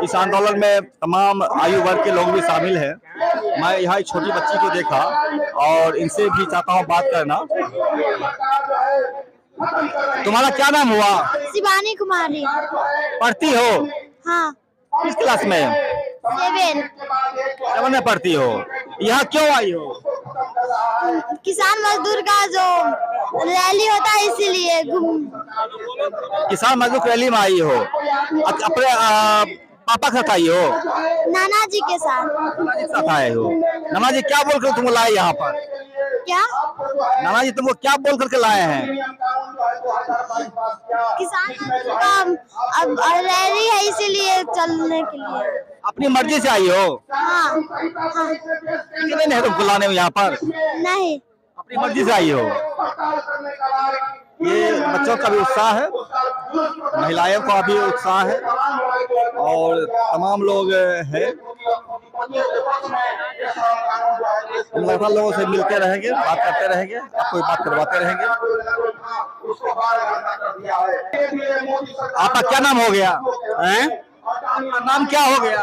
इस आंदोलन में तमाम आयु वर्ग के लोग भी शामिल हैं। मैं यहाँ एक छोटी बच्ची को देखा और इनसे भी चाहता हूँ बात करना। तुम्हारा क्या नाम हुआ? शिवानी कुमारी। पढ़ती हो? हाँ। किस क्लास में? 7 में पढ़ती हो? यहाँ क्यों आई हो? किसान मजदूर का जो रैली होता है इसीलिए किसान मजदूर रैली में आई हो? अपने पापा के साथ आई हो? नाना जी के साथ। नाना जी के साथ आए हो? नाना जी क्या बोल कर तुमको लाए यहाँ पर? क्या? नाना जी तुमको क्या बोल करके लाए हैं? किसान का अब रैली है इसीलिए चलने के लिए। अपनी मर्जी से आई हो? हाँ। कितने नहीं तुमको लाने में यहाँ पर? नहीं, अपनी मर्जी से आई हो। ये बच्चों का भी उत्साह है, महिलाओं का भी उत्साह है और तमाम लोग हैं। हम लगातार लोगों से मिलते रहेंगे, बात करते रहेंगे, आपको बात करवाते रहेंगे। आपका क्या नाम हो गया? आपका नाम क्या हो गया?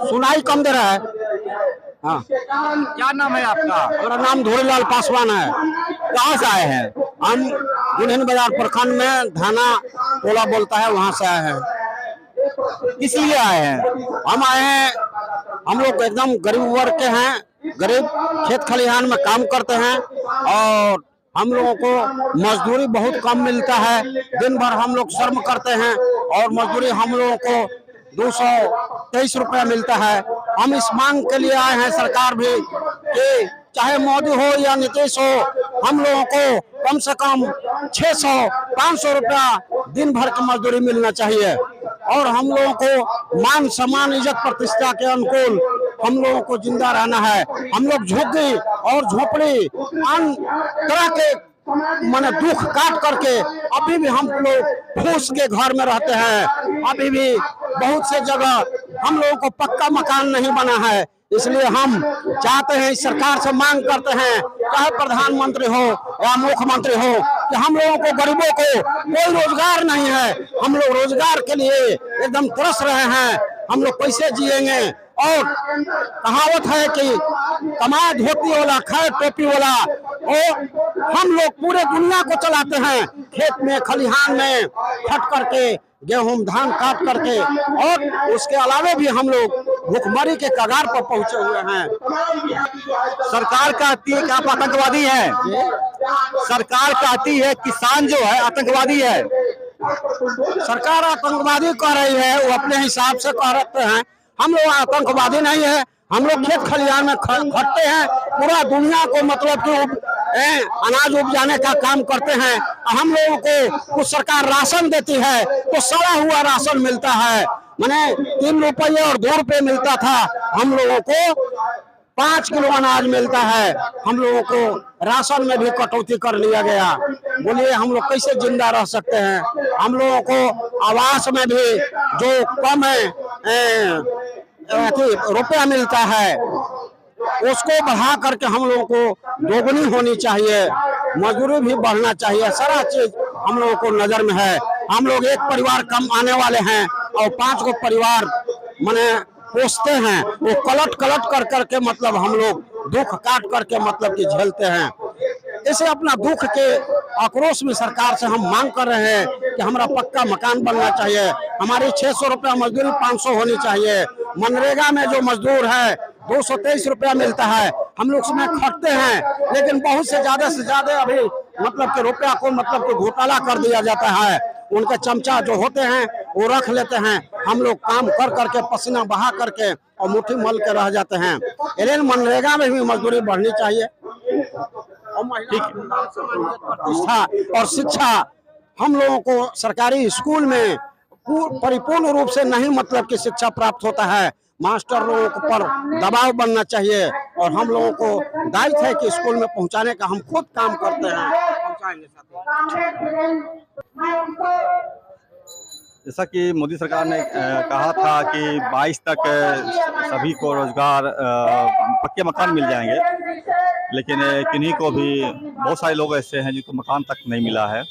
सुनाई कम दे रहा है। हाँ, क्या नाम है आपका? मेरा नाम धोरीलाल पासवान है। कहाँ से आए हैं? हम दुल्हन बाजार प्रखंड में धाना टोला बोलता है, वहाँ से आए हैं। किस लिए आए हैं? हम आए हैं, हम लोग एकदम गरीब वर्ग के हैं, गरीब खेत खलिहान में काम करते हैं और हम लोगों को मजदूरी बहुत कम मिलता है। दिन भर हम लोग श्रम करते हैं और मजदूरी हम लोगों को 223 रुपया मिलता है। हम इस मांग के लिए आए हैं सरकार भी कि चाहे मोदी हो या नीतीश हो, हम लोगों को कम से कम 600-500 रुपया दिन भर की मजदूरी मिलना चाहिए और हम लोगों को मान सम्मान इज्जत प्रतिष्ठा के अनुकूल हम लोगों को जिंदा रहना है। हम लोग झुग्गी और झोपड़ी अन्य तरह के माने दुख काट करके अभी भी हम लोग फूस के घर में रहते हैं। अभी भी बहुत से जगह हम लोगों को पक्का मकान नहीं बना है। इसलिए हम चाहते हैं, सरकार से मांग करते हैं, चाहे प्रधानमंत्री हो या मुख्यमंत्री हो, कि हम लोगों को गरीबों को कोई रोजगार नहीं है। हम लोग रोजगार के लिए एकदम तरस रहे हैं। हम लोग कैसे जिएंगे? और कहावत है कि कमाए धोती वाला खाए टोपी वाला, और हम लोग पूरे दुनिया को चलाते हैं खेत में खलिहान में खट करके, गेहूं धान काट करके, और उसके अलावे भी हम लोग भूखमरी के कगार पर पहुंचे हुए हैं। सरकार कहती है कि आप आतंकवादी हैं। सरकार कहती है किसान जो है आतंकवादी है। सरकार आतंकवादी कह रही है, वो अपने हिसाब से कह रहे हैं। हम लोग आतंकवादी नहीं है। हम लोग खेत खलिहान में खटते हैं, पूरा दुनिया को मतलब कि अनाज उपजाने का काम करते हैं। हम लोगों को कुछ सरकार राशन देती है तो सड़ा हुआ राशन मिलता है। माने 3 रुपये और 2 रुपये मिलता था, हम लोगों को 5 किलो अनाज मिलता है। हम लोगों को राशन में भी कटौती कर लिया गया। बोलिए हम लोग कैसे जिंदा रह सकते हैं? हम लोगों को आवास में भी जो कम रुपया मिलता है उसको बढ़ा करके हम लोगों को दोगुनी होनी चाहिए। मजदूरी भी बढ़ना चाहिए। सारा चीज हम लोगों को नजर में है। हम लोग एक परिवार कम आने वाले हैं और 5 को परिवार माने पोसते हैं। वो कलट कर करके मतलब हम लोग दुख काट करके मतलब कि झेलते हैं। इसे अपना दुख के आक्रोश में सरकार से हम मांग कर रहे हैं कि हमारा पक्का मकान बनना चाहिए। हमारी 600 रुपया मजदूरी 500 होनी चाहिए। मनरेगा में जो मजदूर है 223 रुपया मिलता है। हम लोग उसमें खटते हैं, लेकिन बहुत से ज्यादा अभी मतलब कि रुपया को मतलब कि घोटाला कर दिया जाता है। उनके चमचा जो होते हैं वो रख लेते हैं। हम लोग काम कर करके पसीना बहा करके और मुट्ठी मल के रह जाते हैं। लेकिन मनरेगा में भी मजदूरी बढ़नी चाहिए। प्रतिष्ठा और शिक्षा हम लोगों को सरकारी स्कूल में परिपूर्ण रूप से नहीं मतलब कि शिक्षा प्राप्त होता है। मास्टर लोगों पर दबाव बनना चाहिए और हम लोगों को दायित्व है कि स्कूल में पहुंचाने का हम खुद काम करते हैं। जैसा कि मोदी सरकार ने कहा था कि 22 तक सभी को रोजगार पक्के मकान मिल जाएंगे, लेकिन किन्हीं को भी बहुत सारे लोग ऐसे हैं जिनको मकान तक नहीं मिला है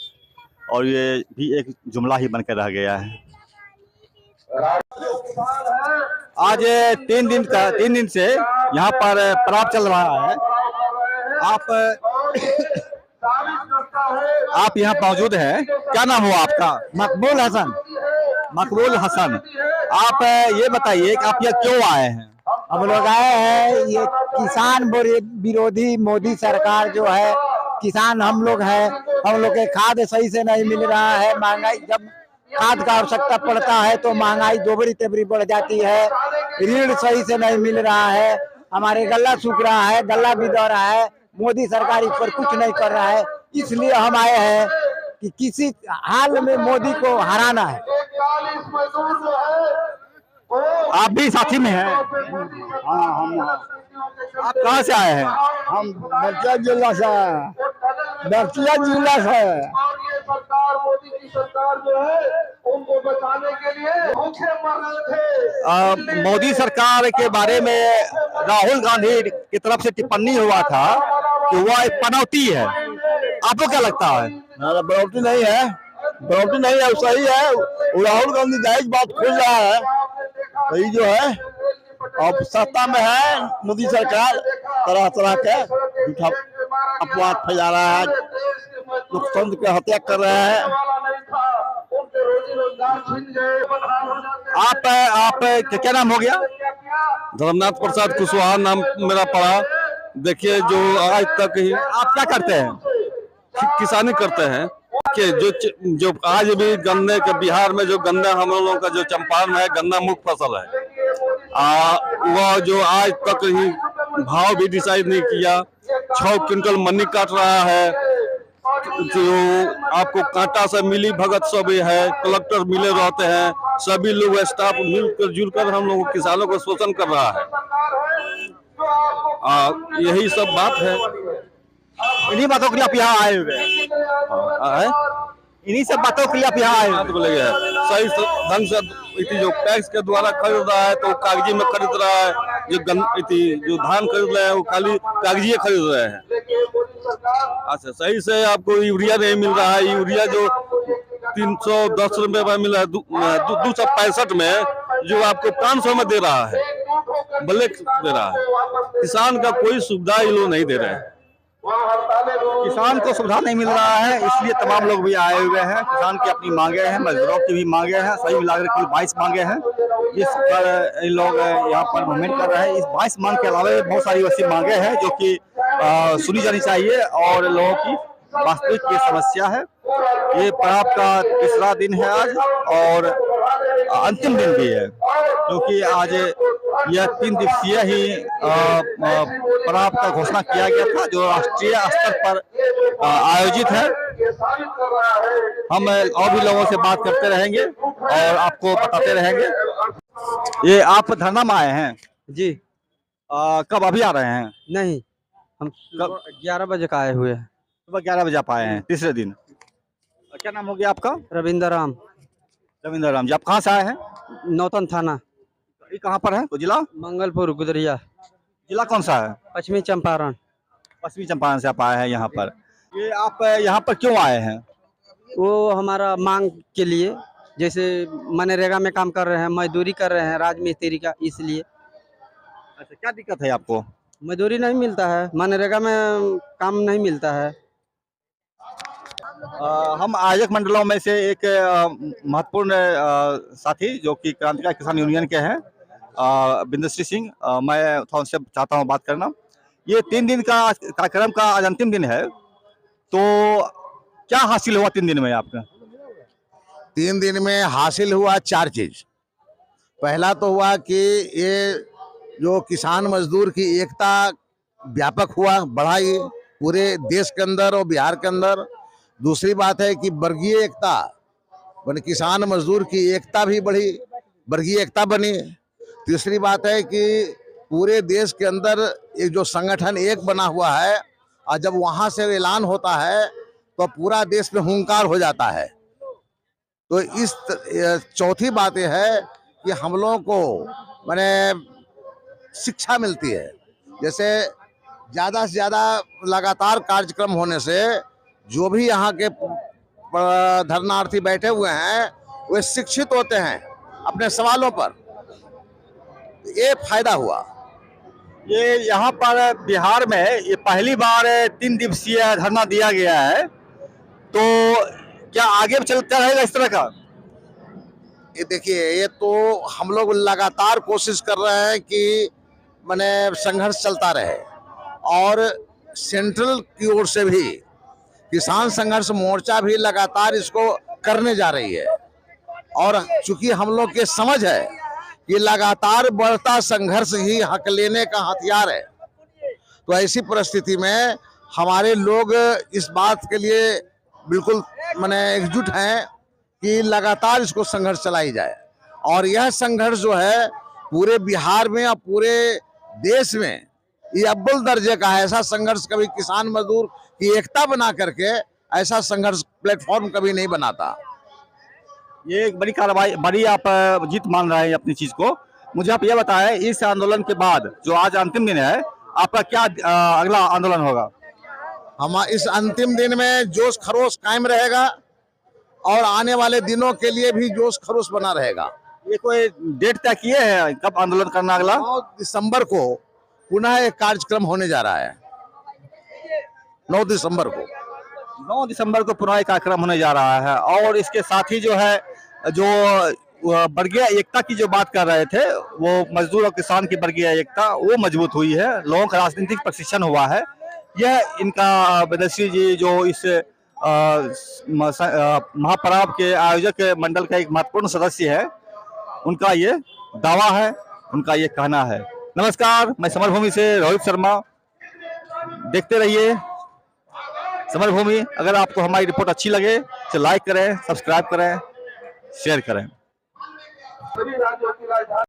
और ये भी एक जुमला ही बनकर रह गया है। आज 3 दिन से यहाँ पर पड़ाव चल रहा है। आप यहाँ मौजूद हैं, क्या नाम हुआ आपका? मकबूल हसन। मकबूल हसन, आप ये बताइए कि आप यहाँ क्यों आए हैं? हम लोग आए हैं, ये किसान विरोधी मोदी सरकार जो है, किसान हम लोग हैं, हम लोग के खाद सही से नहीं मिल रहा है। महंगाई, जब खाद का आवश्यकता पड़ता है तो महंगाई दोबरी तेबरी बढ़ जाती है। ऋण सही से नहीं मिल रहा है, हमारे गल्ला सूख रहा है, गल्ला भी दह रहा है। मोदी सरकार इस पर कुछ नहीं कर रहा है, इसलिए हम आए हैं कि किसी हाल में मोदी को हराना है। आप भी साथी में हैं? हाँ, हम आप कहाँ से आए हैं? हम बर्तिया जिला से बर्तिया जिला से सरकार, मोदी की सरकार जो है उनको बचाने के लिए भूखे मर रहे थे। मोदी सरकार के बारे में राहुल गांधी की तरफ से टिप्पणी हुआ था कि वह एक पनौती है, आपको क्या लगता है? बढ़ोतरी नहीं है, बढ़ोतरी नहीं है, सही है। राहुल गांधी जायज बात खोज रहा है, सही जो है। अब सत्ता में है मोदी सरकार, तरह तरह के झूठा अपवाद फैला रहा है, लोकतंत्र की हत्या कर रहे हैं। आप क्या नाम हो गया? धर्मनाथ प्रसाद कुशवाहा नाम मेरा पड़ा। देखिए, जो आज तक ही आप क्या करते हैं? किसानी करते हैं कि जो आज भी गन्ने के बिहार में जो गन्ना हम लोगों का जो चंपारण है, गन्ना मुख्य फसल है, वह जो आज तक ही भाव भी डिसाइड नहीं किया। 6 क्विंटल मनी काट रहा है, जो आपको कांटा से मिली भगत सब है, कलेक्टर मिले रहते हैं, सभी लोग स्टाफ मिलकर जुलकर हम लोग किसानों को शोषण कर रहा है। यही सब बात है। इन्हीं बातों के लिए आप यहाँ आए हुए हैं? इन्हीं सब बातों के लिए आप यहाँ आए हुए हैं? बोले गए सही ढंग से जो टैक्स के द्वारा खरीद रहा है तो वो कागजी में खरीद रहा है, जो धान खरीद रहे हैं वो खाली कागजी खरीद रहे हैं। अच्छा, सही से आपको यूरिया नहीं मिल रहा है। यूरिया जो 310 रुपए में मिला है 265 में, जो आपको 500 में दे रहा है, ब्लैक दे रहा है। किसान का कोई सुविधा ये लोग नहीं दे रहे हैं। किसान को सुविधा नहीं मिल रहा है, इसलिए तमाम लोग भी आए हुए हैं। किसान की अपनी मांगे हैं, मजदूरों की भी मांगे हैं, सही मिलाकर कुल 22 मांगे हैं, जिस पर इन लोग यहाँ पर मूवमेंट कर रहे हैं। इस 22 मांग के अलावा बहुत सारी वैसी मांगे हैं जो कि सुनी जानी चाहिए और लोगों की वास्तविक ये समस्या है। ये पड़ाव का तीसरा दिन है आज और अंतिम दिन भी है, क्योंकि आज यह 3 दिवसीय ही पड़ाव का घोषणा किया गया था, जो राष्ट्रीय स्तर पर आयोजित है। हम और भी लोगों से बात करते रहेंगे और आपको बताते रहेंगे। ये आप धरना में आए हैं जी? कब अभी आ रहे हैं? नहीं, हम कब? 11 बजे का आए हुए हैं। सुबह 11 बजे आप आए हैं, तीसरे दिन। क्या नाम हो गया आपका? रविंद्र राम। रविंद्र राम जी, आप कहाँ से आए हैं? नौतन थाना। ये कहाँ पर है? तो जिला मंगलपुर गुदरिया। जिला कौन सा है? पश्चिमी चंपारण। पश्चिमी चंपारण से आप आए हैं यहाँ पर। ये आप यहाँ पर क्यों आए हैं? वो हमारा मांग के लिए, जैसे मनरेगा में काम कर रहे हैं, मजदूरी कर रहे हैं राजमिस्त्री का, इसलिए। अच्छा, क्या दिक्कत है आपको? मजदूरी नहीं मिलता है, मनरेगा में काम नहीं मिलता है। हम आयोजक मंडलों में से एक महत्वपूर्ण साथी जो कि क्रांतिकारी किसान यूनियन के हैं, बिंदुश्री सिंह, मैं उनसे चाहता हूं बात करना। ये 3 दिन का कार्यक्रम का आज अंतिम दिन है, तो क्या हासिल हुआ 3 दिन में आपका? 3 दिन में हासिल हुआ 4 चीज। पहला तो हुआ कि ये जो किसान मजदूर की एकता व्यापक हुआ, बढ़ाई पूरे देश के अंदर और बिहार के अंदर। दूसरी बात है कि वर्गीय एकता बनी, किसान मजदूर की एकता भी बढ़ी, वर्गीय एकता बनी। तीसरी बात है कि पूरे देश के अंदर एक जो संगठन एक बना हुआ है, और जब वहां से ऐलान होता है तो पूरा देश में हुंकार हो जाता है। तो इस चौथी बात यह है कि हम लोगों को माने शिक्षा मिलती है। जैसे ज़्यादा से ज़्यादा लगातार कार्यक्रम होने से जो भी यहाँ के धरनार्थी बैठे हुए हैं वे शिक्षित होते हैं अपने सवालों पर। ये फायदा हुआ। ये यहाँ पर बिहार में ये पहली बार 3 दिवसीय धरना दिया गया है, तो क्या आगे चलता रहेगा इस तरह का? ये देखिए, ये तो हम लोग लगातार कोशिश कर रहे हैं कि माने संघर्ष चलता रहे, और सेंट्रल की ओर से भी किसान संघर्ष मोर्चा भी लगातार इसको करने जा रही है। और चूंकि हम लोग के समझ है कि लगातार बढ़ता संघर्ष ही हक लेने का हथियार है, तो ऐसी परिस्थिति में हमारे लोग इस बात के लिए बिल्कुल माने एकजुट हैं कि लगातार इसको संघर्ष चलाई जाए। और यह संघर्ष जो है पूरे बिहार में और पूरे देश में ये अव्वल दर्जे का है। ऐसा संघर्ष कभी किसान मजदूर की एकता बना करके ऐसा संघर्ष प्लेटफॉर्म कभी नहीं बनाता। ये एक बड़ी कार्रवाई, बड़ी आप जीत मान रहे हैं अपनी चीज को। मुझे आप ये बताएं, इस आंदोलन के बाद जो आज अंतिम दिन है, आपका क्या अगला आंदोलन होगा? हम इस अंतिम दिन में जोश खरोश कायम रहेगा और आने वाले दिनों के लिए भी जोश खरोश बना रहेगा। ये कोई डेट तय किए हैं कब आंदोलन करना अगला? 9 दिसंबर को पुनः एक कार्यक्रम होने जा रहा है। 9 दिसंबर को 9 दिसंबर को पुनः एक कार्यक्रम होने जा रहा है। और इसके साथ ही जो है, जो वर्गीय एकता की जो बात कर रहे थे, वो मजदूर और किसान की वर्गीय एकता वो मजबूत हुई है। लोगों का राजनीतिक प्रशिक्षण हुआ है। यह इनका वेदश्री जी जो इस महापर्व के आयोजक मंडल का एक महत्वपूर्ण सदस्य है, उनका ये दावा है, उनका ये कहना है। नमस्कार, मैं समरभूमि से रोहित शर्मा। देखते रहिए समरभूमि। अगर आपको हमारी रिपोर्ट अच्छी लगे तो लाइक करें, सब्सक्राइब करें, शेयर करें। सभी राज्यों की राजधानी